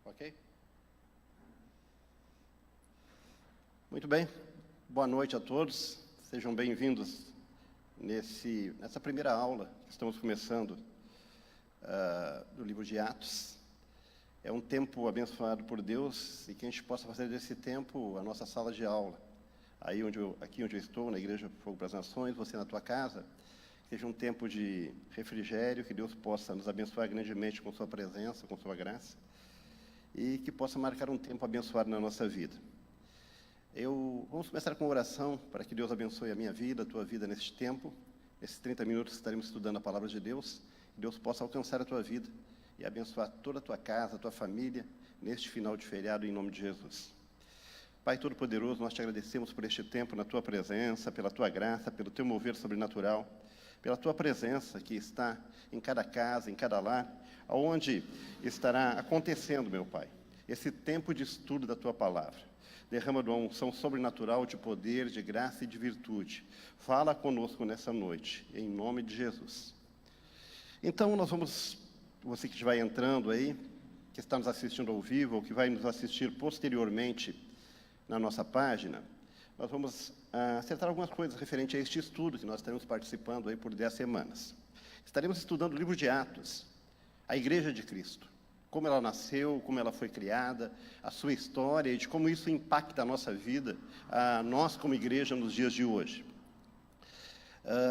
Ok? Muito bem. Boa noite a todos. Sejam bem-vindos nessa primeira aula que estamos começando do livro de Atos. É um tempo abençoado por Deus e que a gente possa fazer desse tempo a nossa sala de aula. Aqui onde eu estou, na Igreja Fogo para as Nações, você na tua casa, seja um tempo de refrigério, que Deus possa nos abençoar grandemente com sua presença, com sua graça, e que possa marcar um tempo abençoado na nossa vida. Vamos começar com uma oração para que Deus abençoe a minha vida, a tua vida neste tempo. Nesses 30 minutos estaremos estudando a palavra de Deus, que Deus possa alcançar a tua vida e abençoar toda a tua casa, a tua família, neste final de feriado, em nome de Jesus. Pai Todo-Poderoso, nós te agradecemos por este tempo na tua presença, pela tua graça, pelo teu mover sobrenatural, pela tua presença que está em cada casa, em cada lar, aonde estará acontecendo, meu Pai, esse tempo de estudo da tua palavra. Derrama de uma unção sobrenatural de poder, de graça e de virtude. Fala conosco nessa noite, em nome de Jesus. Então, você que vai entrando aí, que está nos assistindo ao vivo, ou que vai nos assistir posteriormente na nossa página, nós vamos acertar algumas coisas referentes a este estudo que nós estaremos participando aí por 10 semanas. Estaremos estudando o livro de Atos, a Igreja de Cristo, como ela nasceu, como ela foi criada, a sua história e de como isso impacta a nossa vida, nós como igreja nos dias de hoje.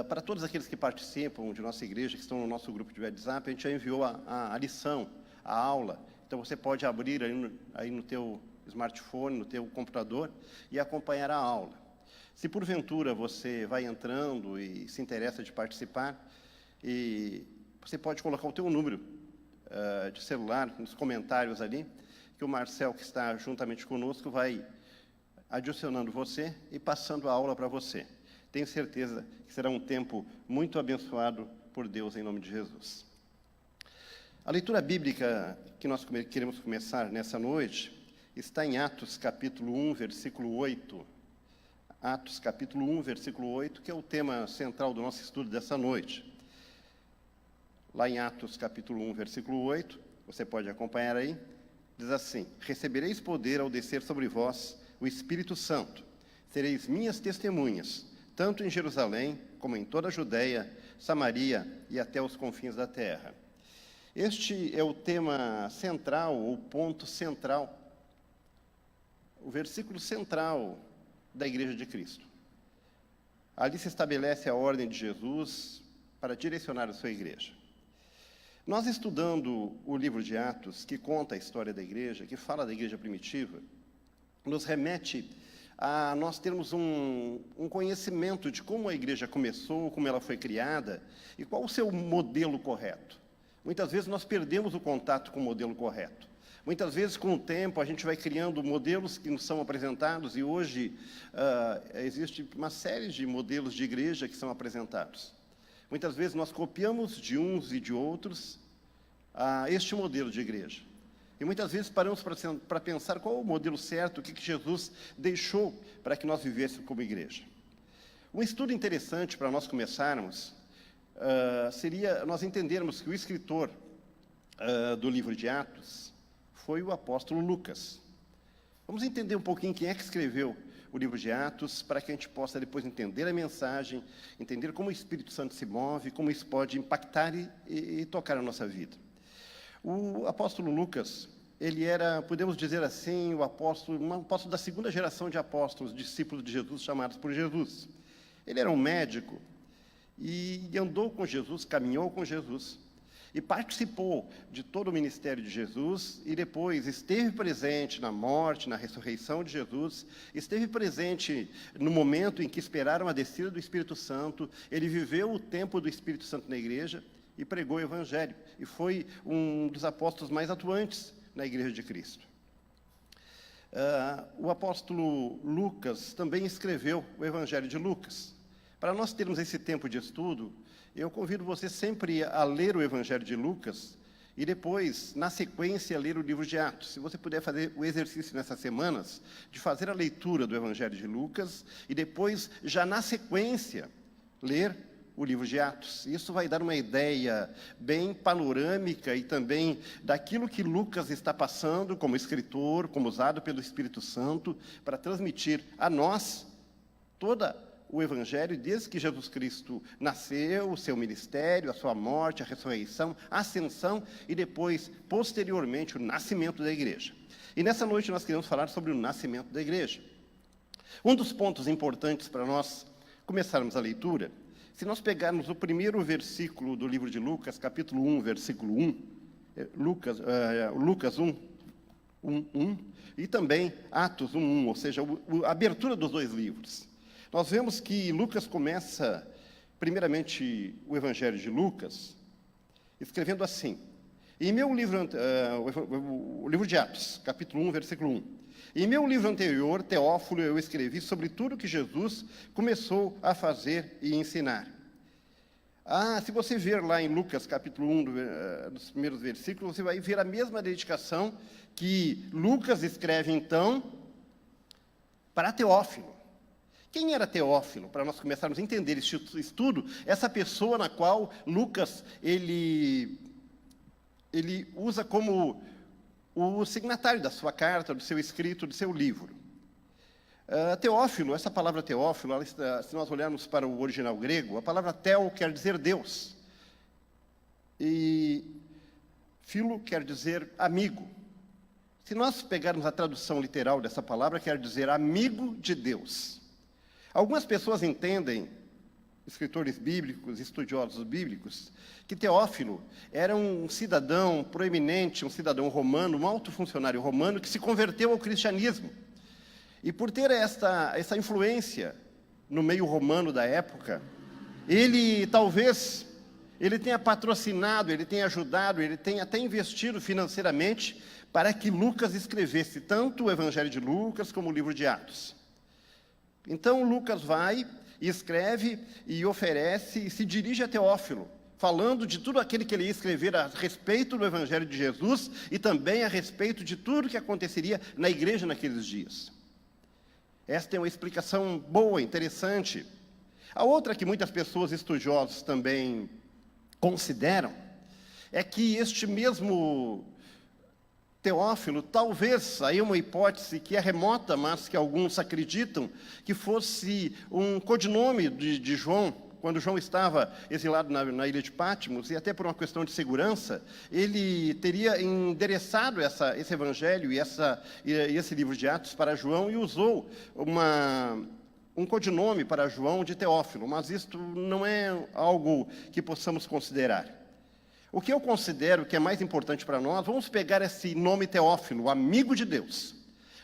Para todos aqueles que participam de nossa igreja, que estão no nosso grupo de WhatsApp, a gente já enviou a lição, a aula. Então você pode abrir aí no teu smartphone, no teu computador e acompanhar a aula. Se porventura você vai entrando e se interessa de participar, você pode colocar o teu número de celular nos comentários ali, que o Marcel, que está juntamente conosco, vai adicionando você e passando a aula para você. Tenho certeza que será um tempo muito abençoado por Deus, em nome de Jesus. A leitura bíblica que nós queremos começar nessa noite está em Atos capítulo 1, versículo 8. Atos capítulo 1, versículo 8, que é o tema central do nosso estudo dessa noite. Lá em Atos capítulo 1, versículo 8, você pode acompanhar aí, diz assim: recebereis poder ao descer sobre vós o Espírito Santo, sereis minhas testemunhas, tanto em Jerusalém, como em toda a Judeia, Samaria e até os confins da terra. Este é o tema central, o ponto central, o versículo central da Igreja de Cristo. Ali se estabelece a ordem de Jesus para direcionar a sua igreja. Nós estudando o livro de Atos, que conta a história da igreja, que fala da igreja primitiva, nos remete a nós termos um conhecimento de como a igreja começou, como ela foi criada e qual o seu modelo correto. Muitas vezes nós perdemos o contato com o modelo correto. Muitas vezes, com o tempo, a gente vai criando modelos que nos são apresentados e hoje existe uma série de modelos de igreja que são apresentados. Muitas vezes nós copiamos de uns e de outros este modelo de igreja. E muitas vezes paramos para pensar qual é o modelo certo, o que Jesus deixou para que nós vivêssemos como igreja. Um estudo interessante para nós começarmos seria nós entendermos que o escritor do livro de Atos foi o apóstolo Lucas. Vamos entender um pouquinho quem é que escreveu o livro de Atos, para que a gente possa depois entender a mensagem, entender como o Espírito Santo se move, como isso pode impactar e tocar a nossa vida. O apóstolo Lucas, ele era, podemos dizer assim, um apóstolo da segunda geração de apóstolos, discípulos de Jesus, chamados por Jesus. Ele era um médico e andou com Jesus, caminhou com Jesus, e participou de todo o ministério de Jesus, e depois esteve presente na morte, na ressurreição de Jesus, esteve presente no momento em que esperaram a descida do Espírito Santo. Ele viveu o tempo do Espírito Santo na igreja e pregou o Evangelho, e foi um dos apóstolos mais atuantes na Igreja de Cristo. O apóstolo Lucas também escreveu o Evangelho de Lucas. Para nós termos esse tempo de estudo, eu convido você sempre a ler o Evangelho de Lucas e depois, na sequência, ler o livro de Atos. Se você puder fazer o exercício nessas semanas, de fazer a leitura do Evangelho de Lucas e depois, já na sequência, ler o livro de Atos. Isso vai dar uma ideia bem panorâmica e também daquilo que Lucas está passando como escritor, como usado pelo Espírito Santo, para transmitir a nós toda o Evangelho, desde que Jesus Cristo nasceu, o seu ministério, a sua morte, a ressurreição, a ascensão e depois, posteriormente, o nascimento da igreja. E nessa noite nós queremos falar sobre o nascimento da igreja. Um dos pontos importantes para nós começarmos a leitura, se nós pegarmos o primeiro versículo do livro de Lucas, capítulo 1, versículo 1, Lucas 1, 1, e também Atos 1, 1, ou seja, a abertura dos dois livros. Nós vemos que Lucas começa, primeiramente, o Evangelho de Lucas, escrevendo assim, em meu livro, o livro de Atos, capítulo 1, versículo 1, em meu livro anterior, Teófilo, eu escrevi sobre tudo que Jesus começou a fazer e ensinar. Se você ver lá em Lucas, capítulo 1, dos primeiros versículos, você vai ver a mesma dedicação que Lucas escreve, então, para Teófilo. Quem era Teófilo? Para nós começarmos a entender este estudo, essa pessoa na qual Lucas, ele usa como o signatário da sua carta, do seu escrito, do seu livro. Teófilo, essa palavra Teófilo, se nós olharmos para o original grego, a palavra Theo quer dizer Deus. E Filo quer dizer amigo. Se nós pegarmos a tradução literal dessa palavra, quer dizer amigo de Deus. Algumas pessoas entendem, escritores bíblicos, estudiosos bíblicos, que Teófilo era um cidadão proeminente, um cidadão romano, um alto funcionário romano que se converteu ao cristianismo. E por ter essa influência no meio romano da época, ele tenha patrocinado, ele tenha ajudado, ele tenha até investido financeiramente para que Lucas escrevesse tanto o Evangelho de Lucas como o livro de Atos. Então, Lucas vai e escreve e oferece e se dirige a Teófilo, falando de tudo aquilo que ele ia escrever a respeito do Evangelho de Jesus e também a respeito de tudo que aconteceria na igreja naqueles dias. Esta é uma explicação boa, interessante. A outra que muitas pessoas estudiosos também consideram é que este mesmo Teófilo, talvez, aí uma hipótese que é remota, mas que alguns acreditam, que fosse um codinome de João, quando João estava exilado na ilha de Patmos, e até por uma questão de segurança, ele teria endereçado esse evangelho e esse livro de Atos para João e usou um codinome para João de Teófilo, mas isto não é algo que possamos considerar. O que eu considero que é mais importante para nós, vamos pegar esse nome Teófilo, amigo de Deus.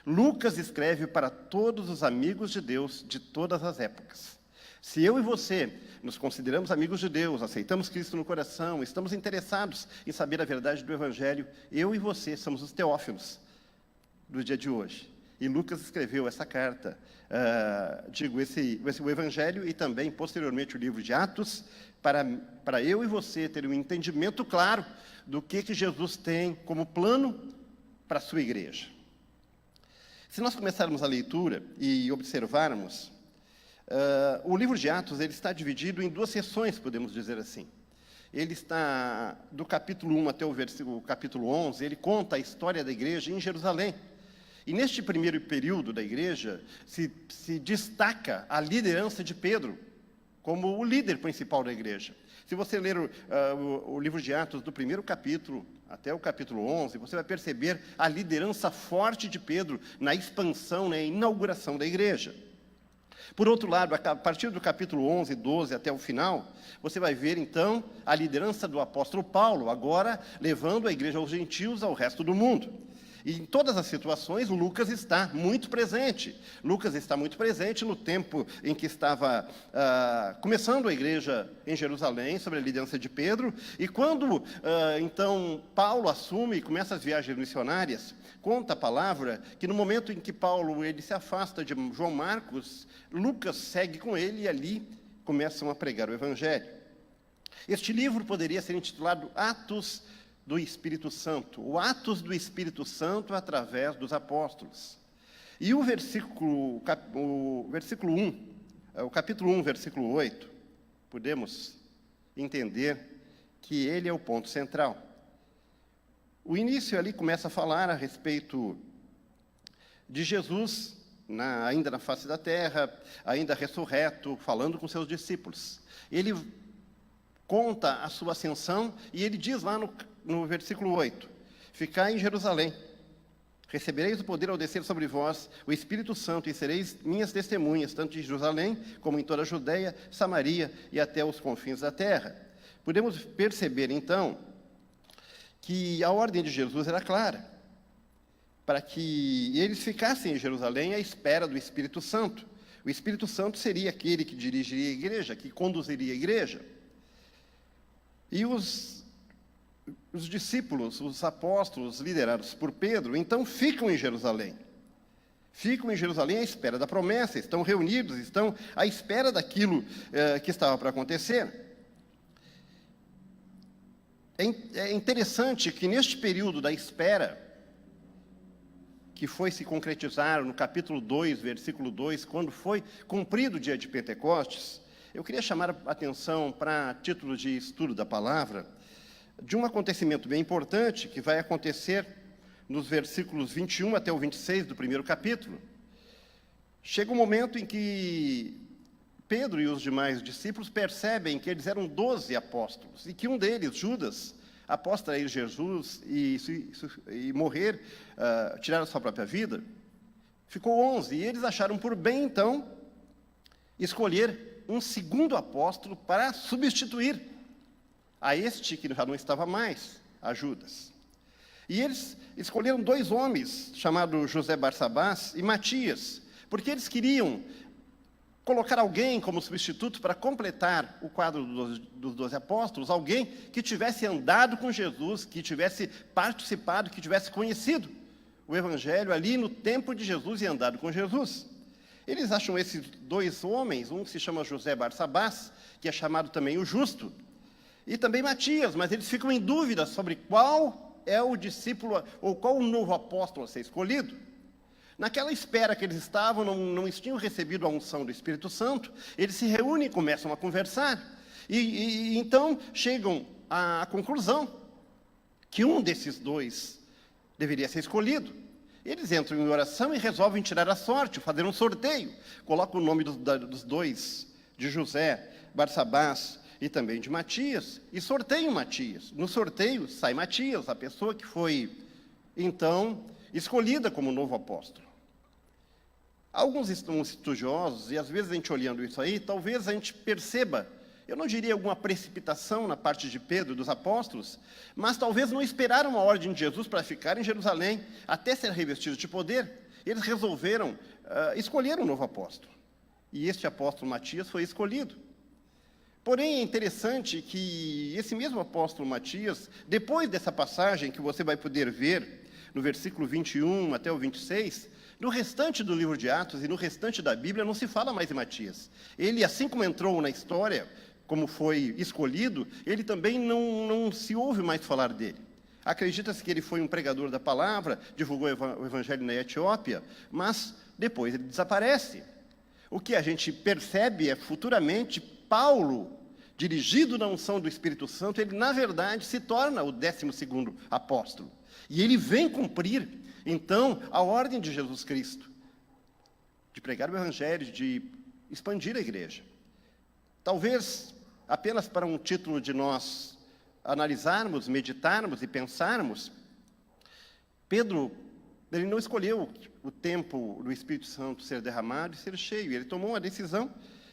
Lucas escreve para todos os amigos de Deus de todas as épocas. Se eu e você nos consideramos amigos de Deus, aceitamos Cristo no coração, estamos interessados em saber a verdade do Evangelho, eu e você somos os Teófilos do dia de hoje. E Lucas escreveu essa carta, o Evangelho e também, posteriormente, o livro de Atos, para eu e você ter um entendimento claro do que Jesus tem como plano para a sua igreja. Se nós começarmos a leitura e observarmos, o livro de Atos ele está dividido em duas seções, podemos dizer assim. Ele está, do capítulo 1 até o capítulo 11, ele conta a história da igreja em Jerusalém. E neste primeiro período da igreja, se destaca a liderança de Pedro, como o líder principal da igreja. Se você ler o livro de Atos, do primeiro capítulo até o capítulo 11, você vai perceber a liderança forte de Pedro na expansão, na inauguração da igreja. Por outro lado, a partir do capítulo 11, 12 até o final, você vai ver, então, a liderança do apóstolo Paulo, agora levando a igreja aos gentios, ao resto do mundo. E em todas as situações, Lucas está muito presente. Lucas está muito presente no tempo em que estava começando a igreja em Jerusalém, sob a liderança de Pedro. E quando, então, Paulo assume e começa as viagens missionárias, conta a palavra que no momento em que Paulo ele se afasta de João Marcos, Lucas segue com ele e ali começam a pregar o Evangelho. Este livro poderia ser intitulado Atos do Espírito Santo, o Atos do Espírito Santo através dos apóstolos. E o capítulo 1, versículo 8, podemos entender que ele é o ponto central. O início ali começa a falar a respeito de Jesus, ainda na face da terra, ainda ressurreto, falando com seus discípulos. Ele conta a sua ascensão e ele diz lá no versículo 8, ficai em Jerusalém, recebereis o poder ao descer sobre vós o Espírito Santo e sereis minhas testemunhas, tanto em Jerusalém como em toda a Judeia, Samaria e até os confins da terra. Podemos perceber, então, que a ordem de Jesus era clara, para que eles ficassem em Jerusalém à espera do Espírito Santo. O Espírito Santo seria aquele que dirigiria a igreja, que conduziria a igreja. E os discípulos, os apóstolos, liderados por Pedro, então ficam em Jerusalém. Ficam em Jerusalém à espera da promessa, estão reunidos, estão à espera daquilo que estava para acontecer. É interessante que neste período da espera, que foi se concretizar no capítulo 2, versículo 2, quando foi cumprido o dia de Pentecostes, eu queria chamar a atenção para título de estudo da palavra, de um acontecimento bem importante que vai acontecer nos versículos 21 até o 26 do primeiro capítulo. Chega um momento em que Pedro e os demais discípulos percebem que eles eram 12 apóstolos, e que um deles, Judas, após trair Jesus e morrer, tirar a sua própria vida, ficou 11, e eles acharam por bem, então, escolher um segundo apóstolo para substituir a este que já não estava mais, a Judas. E eles escolheram 2 homens, chamados José Barsabás e Matias, porque eles queriam colocar alguém como substituto para completar o quadro dos 12 apóstolos, alguém que tivesse andado com Jesus, que tivesse participado, que tivesse conhecido o Evangelho ali no tempo de Jesus e andado com Jesus. Eles acham esses 2 homens, um se chama José Barsabás, que é chamado também o Justo, e também Matias, mas eles ficam em dúvida sobre qual é o discípulo, ou qual o novo apóstolo a ser escolhido. Naquela espera que eles estavam, não tinham recebido a unção do Espírito Santo, eles se reúnem e começam a conversar. E então chegam à conclusão que um desses 2 deveria ser escolhido. Eles entram em oração e resolvem tirar a sorte, fazer um sorteio. Colocam o nome dos 2, de José, Barsabás e também de Matias, e sorteiam Matias. No sorteio sai Matias, a pessoa que foi, então, escolhida como novo apóstolo. Alguns estudiosos, e às vezes a gente olhando isso aí, talvez a gente perceba, eu não diria alguma precipitação na parte de Pedro e dos apóstolos, mas talvez não esperaram a ordem de Jesus para ficar em Jerusalém, até ser revestidos de poder. Eles resolveram escolher um novo apóstolo. E este apóstolo Matias foi escolhido. Porém, é interessante que esse mesmo apóstolo Matias, depois dessa passagem que você vai poder ver, no versículo 21 até o 26, no restante do livro de Atos e no restante da Bíblia não se fala mais em Matias. Ele, assim como entrou na história, como foi escolhido, ele também não se ouve mais falar dele. Acredita-se que ele foi um pregador da palavra, divulgou o evangelho na Etiópia, mas depois ele desaparece. O que a gente percebe é, futuramente, Paulo, dirigido na unção do Espírito Santo, ele, na verdade, se torna o 12º apóstolo. E ele vem cumprir, então, a ordem de Jesus Cristo, de pregar o Evangelho, de expandir a igreja. Talvez, apenas para um título de nós analisarmos, meditarmos e pensarmos, Pedro, ele não escolheu o tempo do Espírito Santo ser derramado e ser cheio. Ele tomou uma decisão,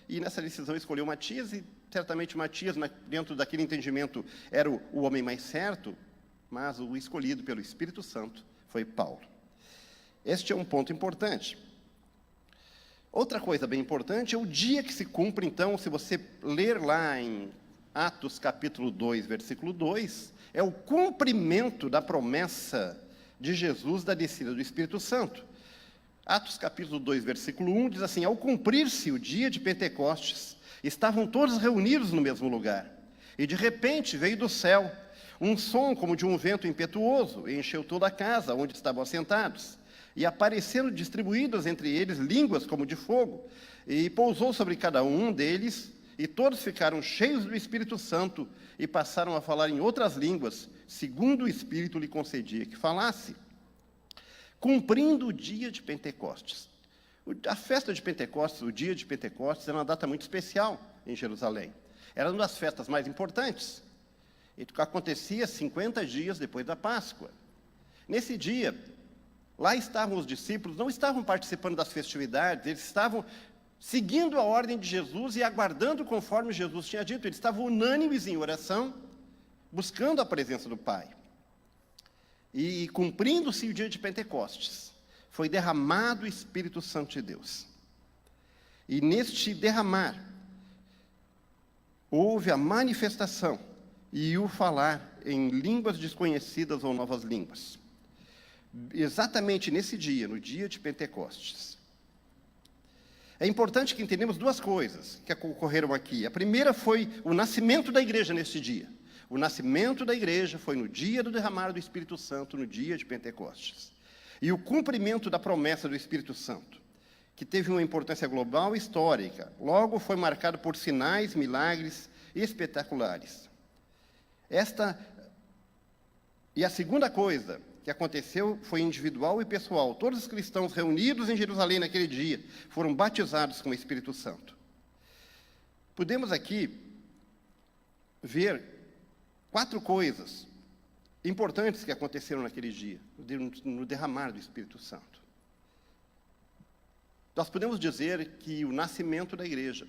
e nessa decisão escolheu Matias, e certamente Matias, dentro daquele entendimento, era o homem mais certo, mas o escolhido pelo Espírito Santo foi Paulo. Este é um ponto importante. Outra coisa bem importante é o dia que se cumpre, então, se você ler lá em Atos capítulo 2, versículo 2, é o cumprimento da promessa de Jesus da descida do Espírito Santo. Atos capítulo 2, versículo 1, diz assim: ao cumprir-se o dia de Pentecostes, estavam todos reunidos no mesmo lugar, e de repente veio do céu um som como de um vento impetuoso, e encheu toda a casa onde estavam assentados, e apareceram distribuídas entre eles línguas como de fogo, e pousou sobre cada um deles, e todos ficaram cheios do Espírito Santo e passaram a falar em outras línguas, segundo o Espírito lhe concedia que falasse. Cumprindo o dia de Pentecostes. A festa de Pentecostes, o dia de Pentecostes, era uma data muito especial em Jerusalém. Era uma das festas mais importantes. E acontecia 50 dias depois da Páscoa. Nesse dia, lá estavam os discípulos, não estavam participando das festividades, eles estavam seguindo a ordem de Jesus e aguardando conforme Jesus tinha dito. Eles estavam unânimes em oração, buscando a presença do Pai. E cumprindo-se o dia de Pentecostes, foi derramado o Espírito Santo de Deus. E neste derramar, houve a manifestação e o falar em línguas desconhecidas ou novas línguas. Exatamente nesse dia, no dia de Pentecostes. É importante que entendamos duas coisas que ocorreram aqui. A primeira foi o nascimento da igreja neste dia. O nascimento da igreja foi no dia do derramar do Espírito Santo, no dia de Pentecostes. E o cumprimento da promessa do Espírito Santo, que teve uma importância global e histórica, logo foi marcado por sinais, milagres espetaculares. E a segunda coisa que aconteceu foi individual e pessoal. Todos os cristãos reunidos em Jerusalém naquele dia foram batizados com o Espírito Santo. Podemos aqui ver 4 coisas importantes que aconteceram naquele dia, no derramar do Espírito Santo. Nós podemos dizer que o nascimento da igreja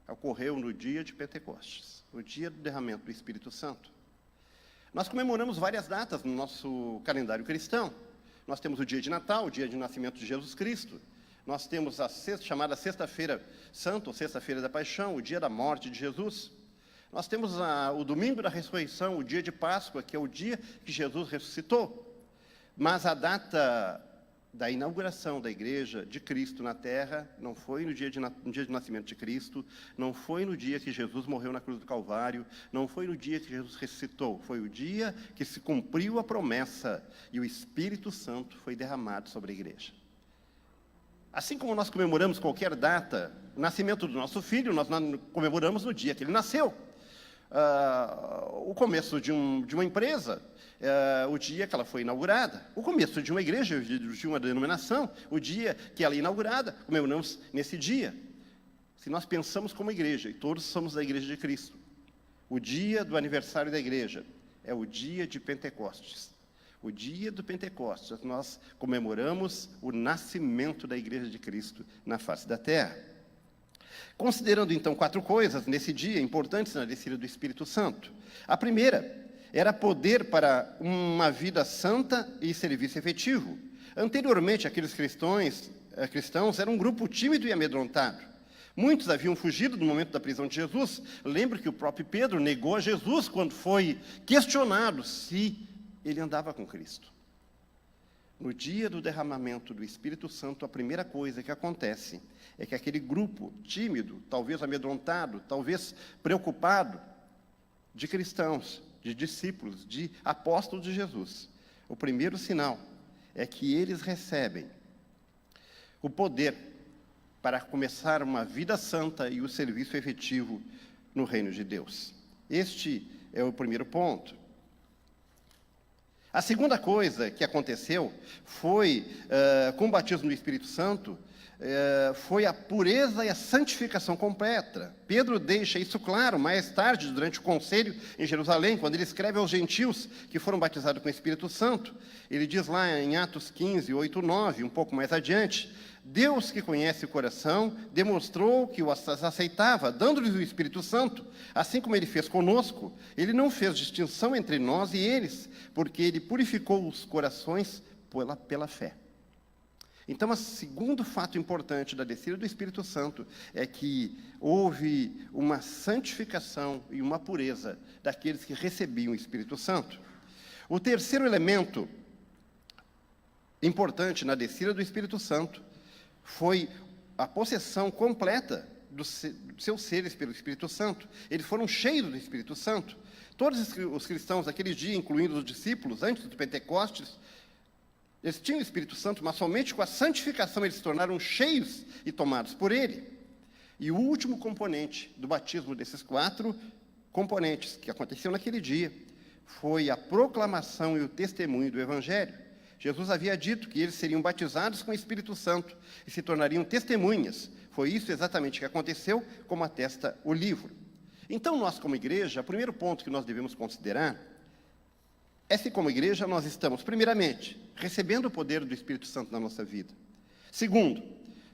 ocorreu no dia de Pentecostes, o dia do derramamento do Espírito Santo. Nós comemoramos várias datas no nosso calendário cristão. Nós temos o dia de Natal, o dia de nascimento de Jesus Cristo. Nós temos a chamada Sexta-feira Santa, ou Sexta-feira da Paixão, o dia da morte de Jesus. Nós temos o domingo da ressurreição, o dia de Páscoa, que é o dia que Jesus ressuscitou. Mas a data da inauguração da igreja de Cristo na terra não foi no dia de nascimento de Cristo, não foi no dia que Jesus morreu na cruz do Calvário, não foi no dia que Jesus ressuscitou, foi o dia que se cumpriu a promessa e o Espírito Santo foi derramado sobre a igreja. Assim como nós comemoramos qualquer data, o nascimento do nosso filho, nós comemoramos no dia que ele nasceu. O começo de uma empresa, o dia que ela foi inaugurada. O começo de uma igreja, de uma denominação, o dia que ela é inaugurada, comemoramos nesse dia. Se nós pensamos como igreja, e todos somos da igreja de Cristo, o dia do aniversário da igreja é o dia de Pentecostes. O dia do Pentecostes, nós comemoramos o nascimento da igreja de Cristo na face da terra. Considerando, então, 4 coisas nesse dia importantes na descida do Espírito Santo. A primeira era poder para uma vida santa e serviço efetivo. Anteriormente, aqueles cristãos eram um grupo tímido e amedrontado. Muitos haviam fugido no momento da prisão de Jesus. Lembro que o próprio Pedro negou a Jesus quando foi questionado se ele andava com Cristo. No dia do derramamento do Espírito Santo, a primeira coisa que acontece é que aquele grupo tímido, talvez amedrontado, talvez preocupado, de cristãos, de discípulos, de apóstolos de Jesus, o primeiro sinal é que eles recebem o poder para começar uma vida santa e o serviço efetivo no reino de Deus. Este é o primeiro ponto. A segunda coisa que aconteceu foi, com o batismo no Espírito Santo, foi a pureza e a santificação completa. Pedro deixa isso claro mais tarde, durante o conselho em Jerusalém, quando ele escreve aos gentios que foram batizados com o Espírito Santo. Ele diz lá em Atos 15, 8, 9, um pouco mais adiante: Deus, que conhece o coração, demonstrou que os aceitava, dando-lhes o Espírito Santo, assim como ele fez conosco. Ele não fez distinção entre nós e eles, porque ele purificou os corações pela fé. Então, o segundo fato importante da descida do Espírito Santo é que houve uma santificação e uma pureza daqueles que recebiam o Espírito Santo. O terceiro elemento importante na descida do Espírito Santo foi a possessão completa dos seus seres pelo Espírito Santo. Eles foram cheios do Espírito Santo. Todos os cristãos daquele dia, incluindo os discípulos, antes do Pentecostes, eles tinham o Espírito Santo, mas somente com a santificação eles se tornaram cheios e tomados por ele. E o último componente do batismo desses 4 componentes que aconteceu naquele dia foi a proclamação e o testemunho do Evangelho. Jesus havia dito que eles seriam batizados com o Espírito Santo e se tornariam testemunhas. Foi isso exatamente que aconteceu, como atesta o livro. Então, nós como igreja, o primeiro ponto que nós devemos considerar é se como igreja nós estamos, primeiramente, recebendo o poder do Espírito Santo na nossa vida. Segundo,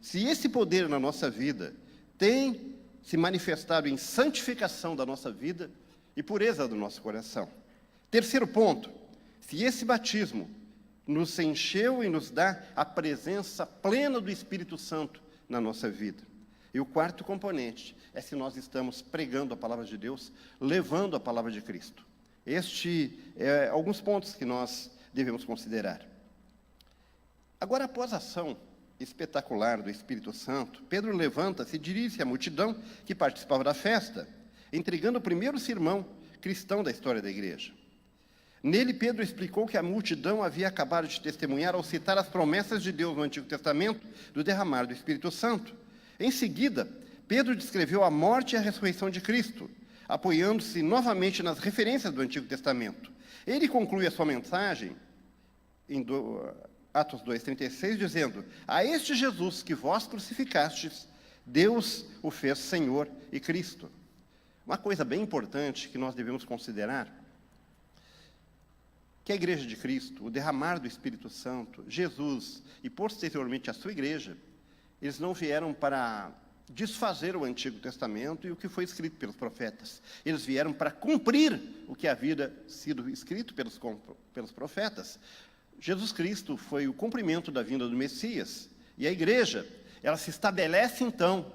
se esse poder na nossa vida tem se manifestado em santificação da nossa vida e pureza do nosso coração. Terceiro ponto, se esse batismo nos encheu e nos dá a presença plena do Espírito Santo na nossa vida. E o quarto componente é se nós estamos pregando a palavra de Deus, levando a palavra de Cristo. Alguns pontos que nós devemos considerar. Agora, após a ação espetacular do Espírito Santo, Pedro levanta-se e dirige-se à multidão que participava da festa, entregando o primeiro sermão cristão da história da igreja. Nele, Pedro explicou que a multidão havia acabado de testemunhar ao citar as promessas de Deus no Antigo Testamento do derramar do Espírito Santo. Em seguida, Pedro descreveu a morte e a ressurreição de Cristo, apoiando-se novamente nas referências do Antigo Testamento. Ele conclui a sua mensagem em Atos 2,36, dizendo: a este Jesus que vós crucificastes, Deus o fez Senhor e Cristo. Uma coisa bem importante que nós devemos considerar, que a igreja de Cristo, o derramar do Espírito Santo, Jesus e posteriormente a sua igreja, eles não vieram para desfazer o Antigo Testamento e o que foi escrito pelos profetas. Eles vieram para cumprir o que havia sido escrito pelos profetas. Jesus Cristo foi o cumprimento da vinda do Messias. E a igreja, ela se estabelece então,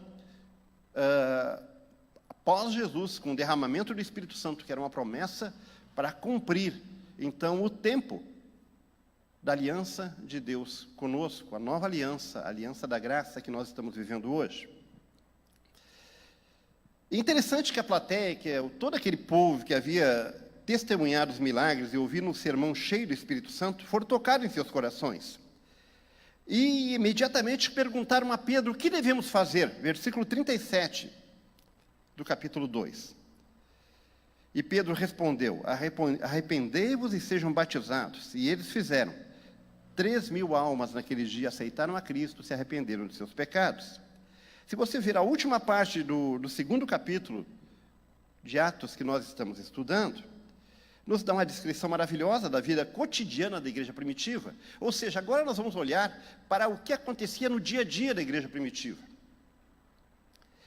após Jesus, com o derramamento do Espírito Santo, que era uma promessa, para cumprir então o tempo da aliança de Deus conosco, a nova aliança, a aliança da graça que nós estamos vivendo hoje. É interessante que a plateia, que é todo aquele povo que havia testemunhado os milagres e ouvido um sermão cheio do Espírito Santo, foram tocados em seus corações. E imediatamente perguntaram a Pedro: o que devemos fazer? Versículo 37 do capítulo 2. E Pedro respondeu: arrependei-vos e sejam batizados. E eles fizeram. 3.000 almas naquele dia aceitaram a Cristo, se arrependeram de seus pecados. Se você ver a última parte do 2º capítulo de Atos que nós estamos estudando, nos dá uma descrição maravilhosa da vida cotidiana da igreja primitiva. Ou seja, agora nós vamos olhar para o que acontecia no dia a dia da igreja primitiva.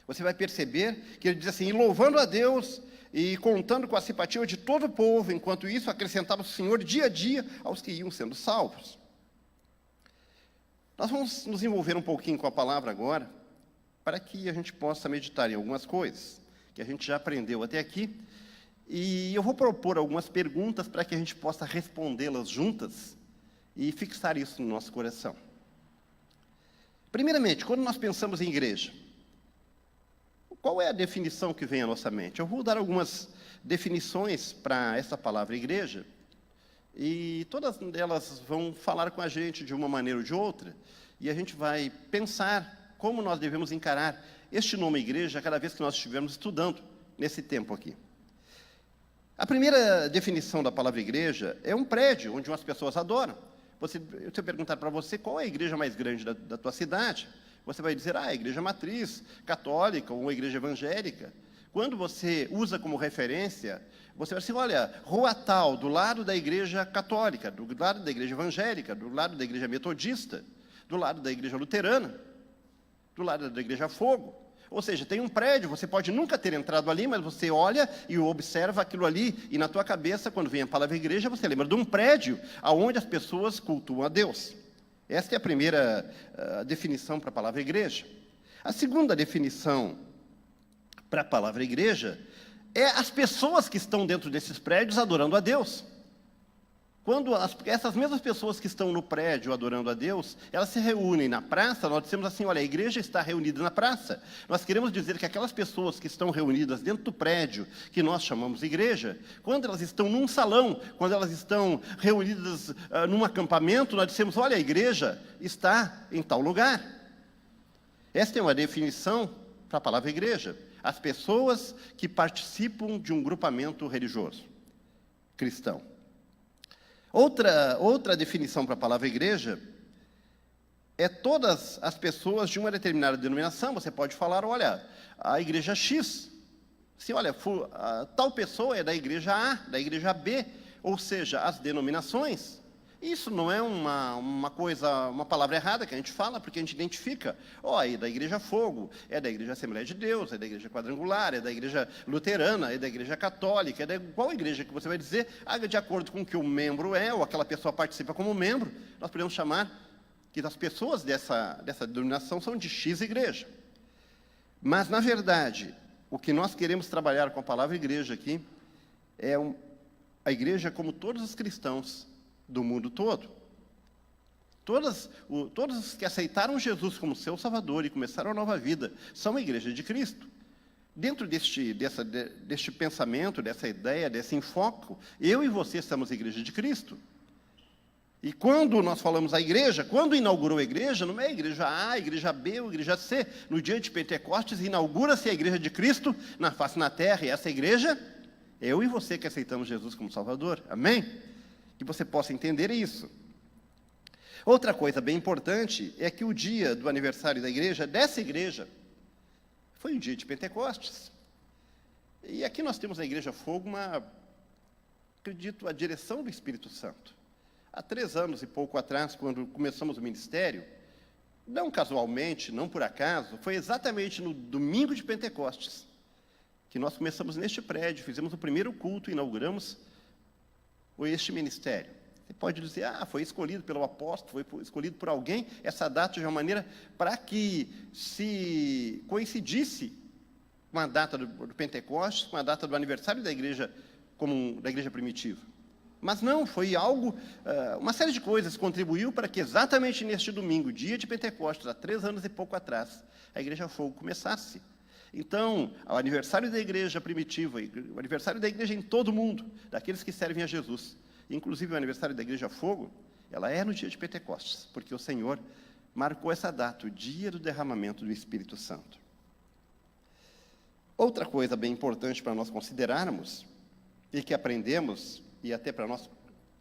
Você vai perceber que ele diz assim: e louvando a Deus e contando com a simpatia de todo o povo, enquanto isso acrescentava o Senhor dia a dia aos que iam sendo salvos. Nós vamos nos envolver um pouquinho com a palavra agora, para que a gente possa meditar em algumas coisas que a gente já aprendeu até aqui, e eu vou propor algumas perguntas para que a gente possa respondê-las juntas e fixar isso no nosso coração. Primeiramente, quando nós pensamos em igreja, qual é a definição que vem à nossa mente? Eu vou dar algumas definições para essa palavra igreja, e todas elas vão falar com a gente de uma maneira ou de outra, e a gente vai pensar como nós devemos encarar este nome igreja cada vez que nós estivermos estudando nesse tempo aqui. A primeira definição da palavra igreja é um prédio onde umas pessoas adoram. Se eu perguntar para você qual é a igreja mais grande da tua cidade, você vai dizer: a igreja matriz, católica ou uma igreja evangélica. Quando você usa como referência, você vai dizer: olha, rua tal, do lado da igreja católica, do lado da igreja evangélica, do lado da igreja metodista, do lado da igreja luterana, do lado da igreja Fogo. Ou seja, tem um prédio, você pode nunca ter entrado ali, mas você olha e observa aquilo ali, e na tua cabeça, quando vem a palavra igreja, você lembra de um prédio onde as pessoas cultuam a Deus. Esta é a primeira definição para a palavra igreja. A segunda definição para a palavra igreja é as pessoas que estão dentro desses prédios adorando a Deus. Quando essas mesmas pessoas que estão no prédio adorando a Deus, elas se reúnem na praça, nós dizemos assim: olha, a igreja está reunida na praça. Nós queremos dizer que aquelas pessoas que estão reunidas dentro do prédio, que nós chamamos de igreja, quando elas estão num salão, quando elas estão reunidas num acampamento, nós dizemos: olha, a igreja está em tal lugar. Esta é uma definição para a palavra igreja? As pessoas que participam de um grupamento religioso, cristão. Outra definição para a palavra igreja é todas as pessoas de uma determinada denominação. Você pode falar, olha, a igreja X. Sim, olha, tal pessoa é da igreja A, da igreja B, ou seja, as denominações. Isso não é uma palavra errada que a gente fala, porque a gente identifica. É da Igreja Fogo, é da Igreja Assembleia de Deus, é da Igreja Quadrangular, é da Igreja Luterana, é da Igreja Católica, qual igreja que você vai dizer, de acordo com o que o membro é, ou aquela pessoa participa como membro, nós podemos chamar que as pessoas dessa denominação são de X igreja. Mas, na verdade, o que nós queremos trabalhar com a palavra igreja aqui é a igreja como todos os cristãos do mundo todo. Todos os que aceitaram Jesus como seu Salvador e começaram a nova vida são a igreja de Cristo. Dentro deste pensamento, dessa ideia, desse enfoque, eu e você somos a igreja de Cristo. E quando nós falamos a igreja, quando inaugurou a igreja, não é a igreja A, a igreja B ou a igreja C. No dia de Pentecostes, inaugura-se a igreja de Cristo na face na terra. E essa igreja, eu e você que aceitamos Jesus como Salvador. Amém? Que você possa entender isso. Outra coisa bem importante é que o dia do aniversário da igreja, dessa igreja, foi o dia de Pentecostes. E aqui nós temos na Igreja Fogo acredito, a direção do Espírito Santo. Há 3 anos e pouco atrás, quando começamos o ministério, não casualmente, não por acaso, foi exatamente no domingo de Pentecostes que nós começamos neste prédio, fizemos o primeiro culto, inauguramos este ministério. Você pode dizer, foi escolhido pelo apóstolo, foi escolhido por alguém, essa data de uma maneira para que se coincidisse com a data do Pentecostes, com a data do aniversário da igreja, da igreja primitiva. Mas não, foi algo, uma série de coisas contribuiu para que exatamente neste domingo, dia de Pentecostes, há 3 anos e pouco atrás, a Igreja Fogo começasse. Então, o aniversário da igreja primitiva, o aniversário da igreja em todo o mundo, daqueles que servem a Jesus, inclusive o aniversário da Igreja Fogo, ela é no dia de Pentecostes, porque o Senhor marcou essa data, o dia do derramamento do Espírito Santo. Outra coisa bem importante para nós considerarmos, e que aprendemos, e até para nós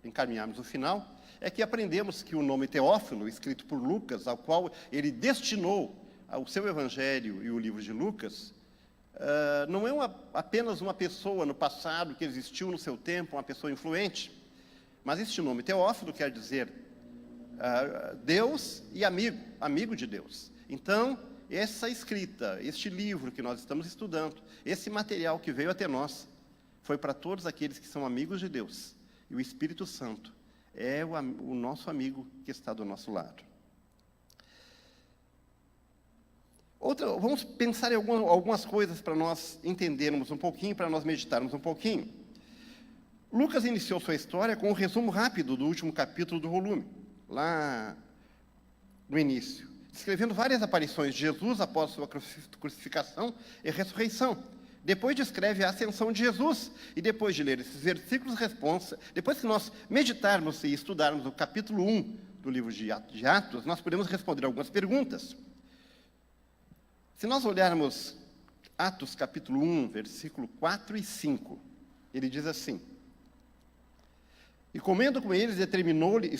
encaminharmos o final, é que aprendemos que o nome Teófilo, escrito por Lucas, ao qual ele destinou o seu evangelho e o livro de Lucas, não é apenas uma pessoa no passado que existiu no seu tempo, uma pessoa influente, mas este nome Teófilo quer dizer Deus e amigo de Deus. Então, essa escrita, este livro que nós estamos estudando, esse material que veio até nós, foi para todos aqueles que são amigos de Deus. E o Espírito Santo é o nosso amigo que está do nosso lado. Vamos pensar em algumas coisas para nós entendermos um pouquinho, para nós meditarmos um pouquinho. Lucas iniciou sua história com um resumo rápido do último capítulo do volume, lá no início, descrevendo várias aparições de Jesus após sua crucificação e ressurreição. Depois descreve a ascensão de Jesus, e depois de ler esses versículos, depois que nós meditarmos e estudarmos o capítulo 1 do livro de Atos, nós podemos responder algumas perguntas. Se nós olharmos Atos capítulo 1, versículo 4 e 5, ele diz assim: E comendo com eles, determinou-lhes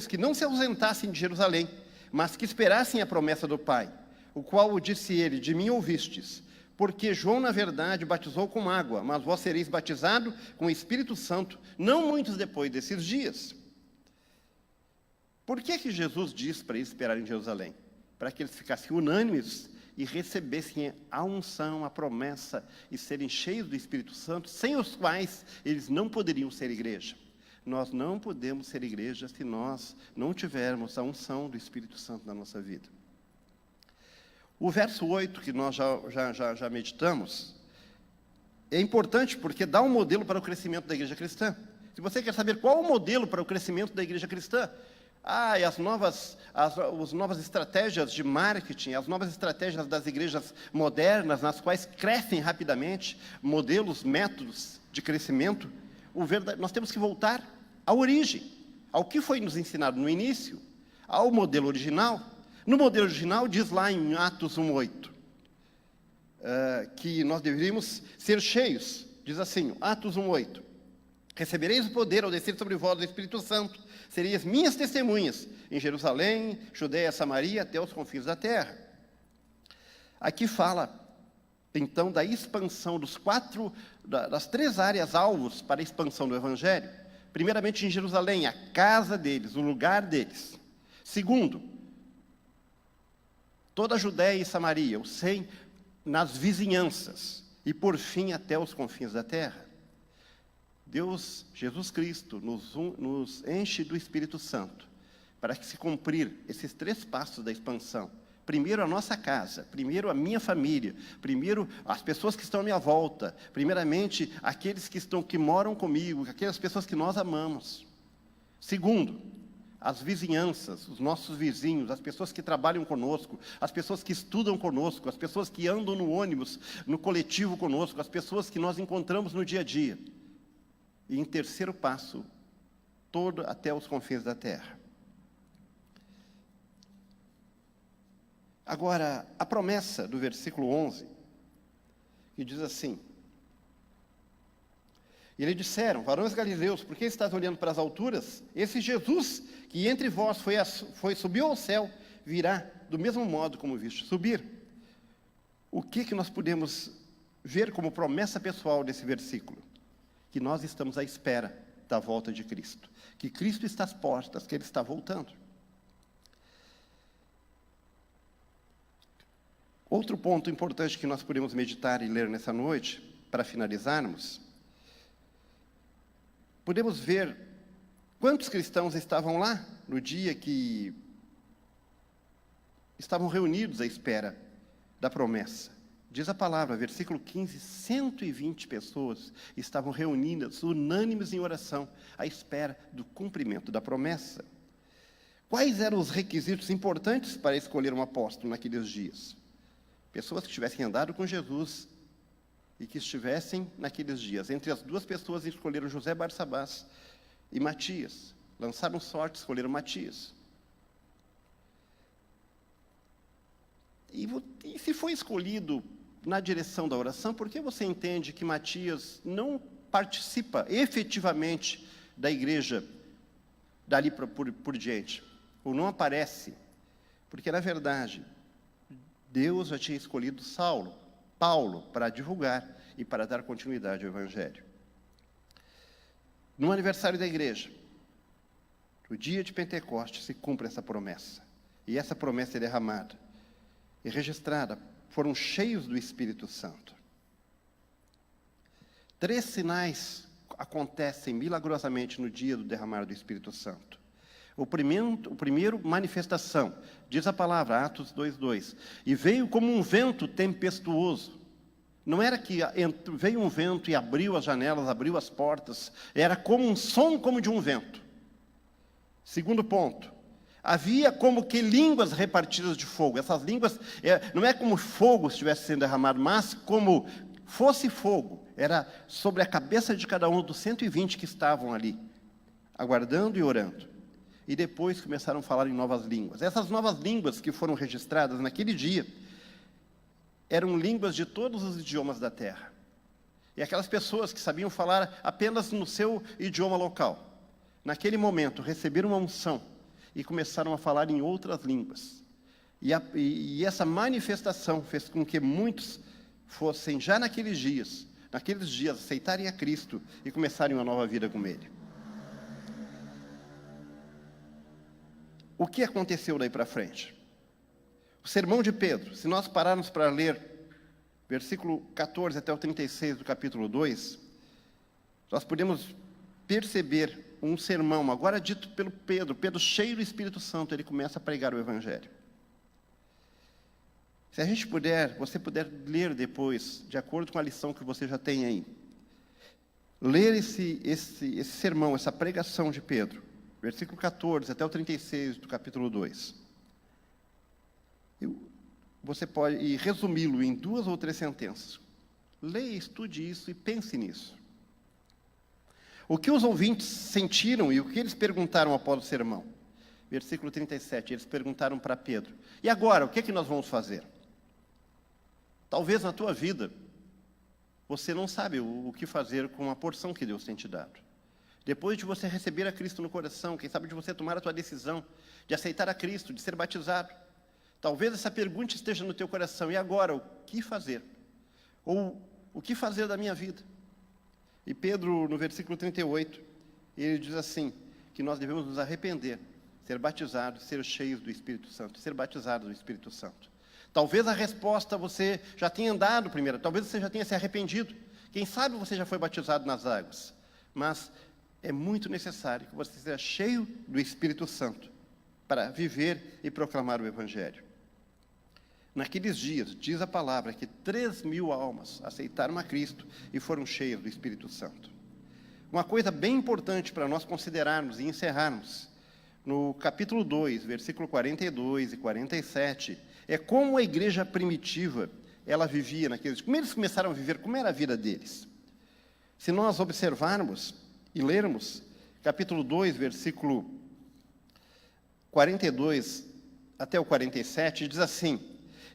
que não se ausentassem de Jerusalém, mas que esperassem a promessa do Pai, o qual disse ele, de mim ouvistes, porque João, na verdade, batizou com água, mas vós sereis batizados com o Espírito Santo, não muitos depois desses dias. Por que Jesus diz para eles esperarem em Jerusalém? Para que eles ficassem unânimes e recebessem a unção, a promessa, e serem cheios do Espírito Santo, sem os quais eles não poderiam ser igreja. Nós não podemos ser igreja se nós não tivermos a unção do Espírito Santo na nossa vida. O verso 8, que nós já meditamos, é importante porque dá um modelo para o crescimento da igreja cristã. Se você quer saber qual o modelo para o crescimento da igreja cristã, e as novas estratégias de marketing, as novas estratégias das igrejas modernas, nas quais crescem rapidamente, modelos, métodos de crescimento, nós temos que voltar à origem, ao que foi nos ensinado no início, ao modelo original. No modelo original, diz lá em Atos 1:8, que nós deveríamos ser cheios. Diz assim, Atos 1:8. Recebereis o poder ao descer sobre vós do Espírito Santo. Sereis minhas testemunhas em Jerusalém, Judeia, Samaria, até os confins da terra. Aqui fala, então, da expansão das 3 áreas alvos para a expansão do Evangelho. Primeiramente em Jerusalém, a casa deles, o lugar deles. Segundo, toda a Judeia e Samaria, nas vizinhanças. E por fim, até os confins da terra. Deus, Jesus Cristo, nos enche do Espírito Santo para que se cumprir esses 3 passos da expansão. Primeiro a nossa casa, primeiro a minha família, primeiro as pessoas que estão à minha volta, primeiramente aqueles que moram comigo, aquelas pessoas que nós amamos. Segundo, as vizinhanças, os nossos vizinhos, as pessoas que trabalham conosco, as pessoas que estudam conosco, as pessoas que andam no ônibus, no coletivo conosco, as pessoas que nós encontramos no dia a dia. E em terceiro passo, todo até os confins da terra. Agora, a promessa do versículo 11, que diz assim: e eles disseram, varões galileus, por que estás olhando para as alturas? Esse Jesus, que entre vós subiu ao céu, virá do mesmo modo como viste subir. O que nós podemos ver como promessa pessoal desse versículo? Que nós estamos à espera da volta de Cristo. Que Cristo está às portas, que Ele está voltando. Outro ponto importante que nós podemos meditar e ler nessa noite, para finalizarmos, podemos ver quantos cristãos estavam lá no dia que estavam reunidos à espera da promessa. Diz a palavra, versículo 15, 120 pessoas estavam reunidas, unânimes em oração, à espera do cumprimento da promessa. Quais eram os requisitos importantes para escolher um apóstolo naqueles dias? Pessoas que tivessem andado com Jesus e que estivessem naqueles dias. Entre as 2 pessoas escolheram José Barsabás e Matias. Lançaram sorte, escolheram Matias. E se foi escolhido na direção da oração, por que você entende que Matias não participa efetivamente da igreja dali por diante? Ou não aparece? Porque, na verdade, Deus já tinha escolhido Paulo, para divulgar e para dar continuidade ao Evangelho. No aniversário da igreja, no dia de Pentecostes, se cumpre essa promessa. E essa promessa é derramada e registrada. Foram cheios do Espírito Santo. 3 sinais acontecem milagrosamente no dia do derramar do Espírito Santo. O primeiro, manifestação, diz a palavra, Atos 2:2, e veio como um vento tempestuoso. Não era que veio um vento e abriu as janelas, abriu as portas, era como um som como de um vento. Segundo ponto, havia como que línguas repartidas de fogo. Essas línguas, não é como fogo estivesse sendo derramado, mas como fosse fogo. Era sobre a cabeça de cada um dos 120 que estavam ali, aguardando e orando. E depois começaram a falar em novas línguas. Essas novas línguas que foram registradas naquele dia, eram línguas de todos os idiomas da terra. E aquelas pessoas que sabiam falar apenas no seu idioma local, naquele momento, receberam uma unção e começaram a falar em outras línguas. E essa manifestação fez com que muitos fossem, já naqueles dias, aceitarem a Cristo e começarem uma nova vida com Ele. O que aconteceu daí para frente? O sermão de Pedro, se nós pararmos para ler versículo 14 até o 36 do capítulo 2, nós podemos perceber um sermão, agora dito pelo Pedro cheio do Espírito Santo, ele começa a pregar o Evangelho. Se a gente você puder ler depois, de acordo com a lição que você já tem aí, ler esse sermão, essa pregação de Pedro, versículo 14 até o 36 do capítulo 2. Você pode resumi-lo em 2 ou 3 sentenças. Leia, estude isso e pense nisso. O que os ouvintes sentiram e o que eles perguntaram após o sermão? versículo 37, eles perguntaram para Pedro: e agora, o que é que nós vamos fazer? Talvez na tua vida, você não sabe o que fazer com a porção que Deus tem te dado. Depois de você receber a Cristo no coração, quem sabe de você tomar a tua decisão de aceitar a Cristo, de ser batizado, talvez essa pergunta esteja no teu coração: e agora, o que fazer? Ou, o que fazer da minha vida? E Pedro, no versículo 38, ele diz assim, que nós devemos nos arrepender, ser batizados, ser cheios do Espírito Santo, ser batizados do Espírito Santo. Talvez a resposta você já tenha andado primeiro, talvez você já tenha se arrependido, quem sabe você já foi batizado nas águas, mas é muito necessário que você seja cheio do Espírito Santo para viver e proclamar o Evangelho. Naqueles dias, diz a palavra, que 3.000 almas aceitaram a Cristo e foram cheias do Espírito Santo. Uma coisa bem importante para nós considerarmos e encerrarmos, no capítulo 2, versículo 42 e 47, é como a igreja primitiva, ela vivia naqueles... Como eles começaram a viver, como era a vida deles. Se nós observarmos e lermos, capítulo 2, versículo 42 até o 47, diz assim: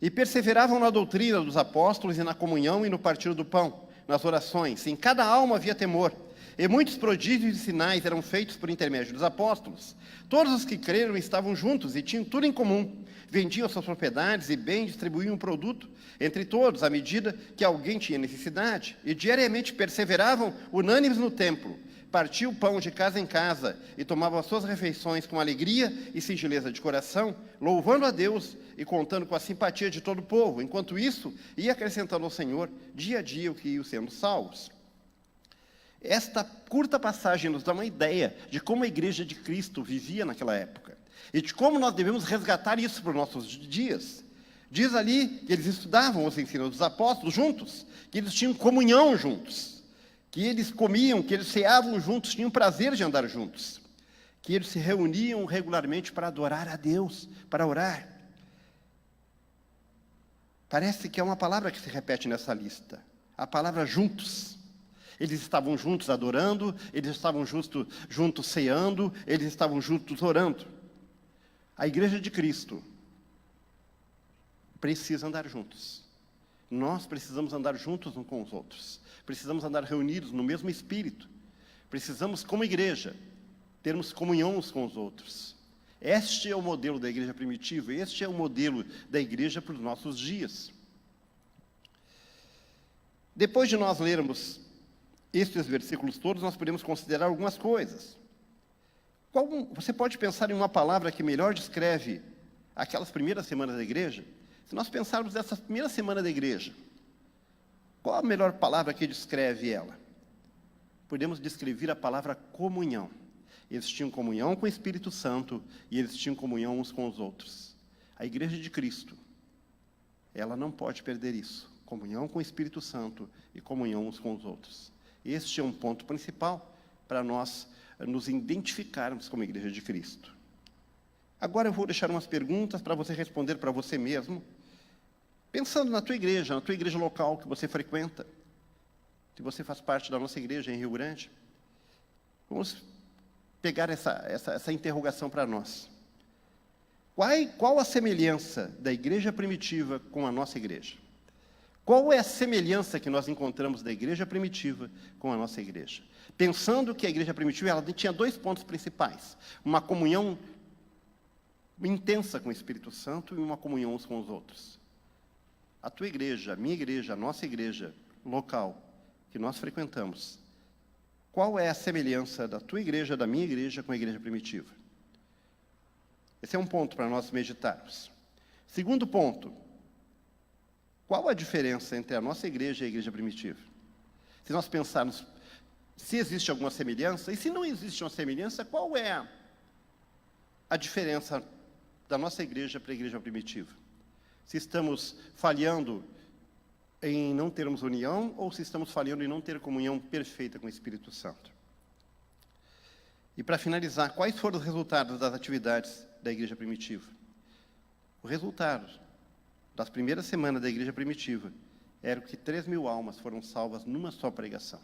e perseveravam na doutrina dos apóstolos e na comunhão e no partir do pão, nas orações. Em cada alma havia temor, e muitos prodígios e sinais eram feitos por intermédio dos apóstolos. Todos os que creram estavam juntos e tinham tudo em comum. Vendiam suas propriedades e bens, distribuíam o produto entre todos, à medida que alguém tinha necessidade. E diariamente perseveravam unânimes no templo. Partiam o pão de casa em casa e tomavam as suas refeições com alegria e singeleza de coração, louvando a Deus e contando com a simpatia de todo o povo. Enquanto isso, ia acrescentando ao Senhor, dia a dia, o que iam sendo salvos. Esta curta passagem nos dá uma ideia de como a igreja de Cristo vivia naquela época e de como nós devemos resgatar isso para os nossos dias. Diz ali que eles estudavam os ensinos dos apóstolos juntos, que eles tinham comunhão juntos, que eles comiam, que eles ceavam juntos, tinham prazer de andar juntos, que eles se reuniam regularmente para adorar a Deus, para orar. Parece que é uma palavra que se repete nessa lista, a palavra juntos. Eles estavam juntos adorando, eles estavam juntos ceando, eles estavam juntos orando. A igreja de Cristo precisa andar juntos. Nós precisamos andar juntos uns com os outros. Precisamos andar reunidos no mesmo espírito. Precisamos, como igreja, termos comunhão uns com os outros. Este é o modelo da igreja primitiva, este é o modelo da igreja para os nossos dias. Depois de nós lermos estes versículos todos, nós podemos considerar algumas coisas. Você pode pensar em uma palavra que melhor descreve aquelas primeiras semanas da igreja? Se nós pensarmos nessa primeira semana da igreja, qual a melhor palavra que descreve ela? Podemos descrever a palavra comunhão. Eles tinham comunhão com o Espírito Santo e eles tinham comunhão uns com os outros. A igreja de Cristo, ela não pode perder isso. Comunhão com o Espírito Santo e comunhão uns com os outros. Este é um ponto principal para nós nos identificarmos como igreja de Cristo. Agora eu vou deixar umas perguntas para você responder para você mesmo, pensando na tua igreja local que você frequenta. Se você faz parte da nossa igreja em Rio Grande, vamos pegar essa interrogação para nós. Qual a semelhança da igreja primitiva com a nossa igreja? Qual é a semelhança que nós encontramos da igreja primitiva com a nossa igreja? Pensando que a igreja primitiva ela tinha dois pontos principais. Uma comunhão intensa com o Espírito Santo e uma comunhão uns com os outros. A tua igreja, a minha igreja, a nossa igreja local, que nós frequentamos, qual é a semelhança da tua igreja, da minha igreja com a igreja primitiva? Esse é um ponto para nós meditarmos. Segundo ponto, qual a diferença entre a nossa igreja e a igreja primitiva? Se nós pensarmos se existe alguma semelhança, e se não existe uma semelhança, qual é a diferença da nossa igreja para a igreja primitiva? Se estamos falhando em não termos união, ou se estamos falhando em não ter comunhão perfeita com o Espírito Santo? E para finalizar, quais foram os resultados das atividades da igreja primitiva? O resultado das primeiras semanas da igreja primitiva era que 3.000 almas foram salvas numa só pregação.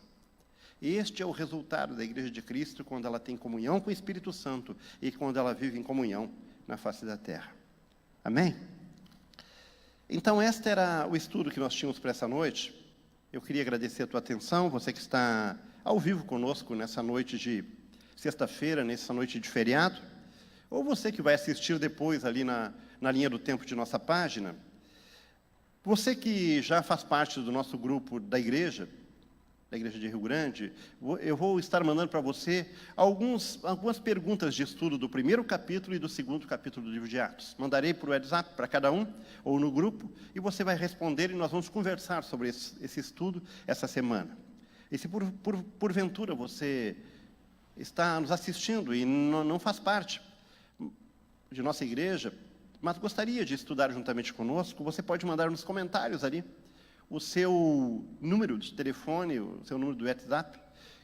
Este é o resultado da Igreja de Cristo quando ela tem comunhão com o Espírito Santo e quando ela vive em comunhão na face da terra. Amém? Então, este era o estudo que nós tínhamos para essa noite. Eu queria agradecer a tua atenção, você que está ao vivo conosco nessa noite de sexta-feira, nessa noite de feriado, ou você que vai assistir depois ali na linha do tempo de nossa página. Você que já faz parte do nosso grupo da igreja de Rio Grande, eu vou estar mandando para você algumas perguntas de estudo do primeiro capítulo e do segundo capítulo do livro de Atos. Mandarei por WhatsApp para cada um, ou no grupo, e você vai responder e nós vamos conversar sobre esse estudo essa semana. E se porventura você está nos assistindo e não faz parte de nossa igreja, mas gostaria de estudar juntamente conosco, você pode mandar nos comentários ali o seu número de telefone, o seu número do WhatsApp,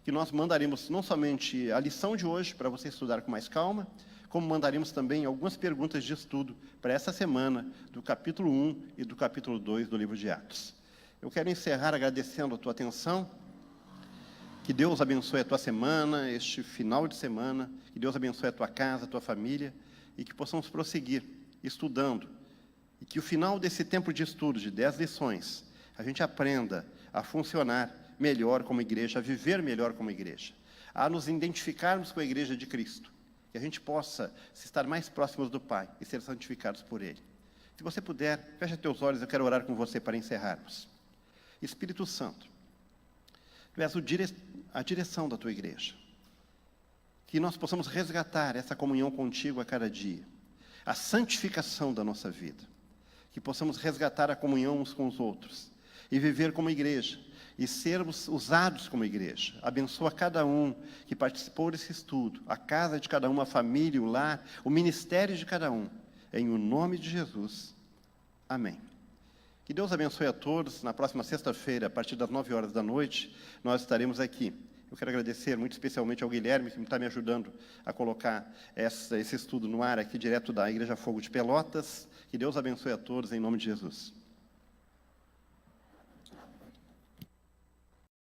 que nós mandaremos não somente a lição de hoje, para você estudar com mais calma, como mandaremos também algumas perguntas de estudo para essa semana, do capítulo 1 e do capítulo 2 do livro de Atos. Eu quero encerrar agradecendo a tua atenção, que Deus abençoe a tua semana, este final de semana, que Deus abençoe a tua casa, a tua família, e que possamos prosseguir estudando, e que o final desse tempo de estudo, de 10 lições, a gente aprenda a funcionar melhor como igreja, a viver melhor como igreja, a nos identificarmos com a igreja de Cristo, que a gente possa estar mais próximos do Pai e ser santificados por Ele. Se você puder, feche teus olhos, eu quero orar com você para encerrarmos. Espírito Santo, Tu és a direção da Tua igreja, que nós possamos resgatar essa comunhão contigo a cada dia, a santificação da nossa vida, que possamos resgatar a comunhão uns com os outros, e viver como igreja, e sermos usados como igreja. Abençoa cada um que participou desse estudo, a casa de cada um, a família, o lar, o ministério de cada um, em o nome de Jesus. Amém. Que Deus abençoe a todos. Na próxima sexta-feira, a partir das 9 horas da noite, nós estaremos aqui. Eu quero agradecer muito especialmente ao Guilherme, que está me ajudando a colocar esse estudo no ar aqui, direto da Igreja Fogo de Pelotas. Que Deus abençoe a todos, em nome de Jesus.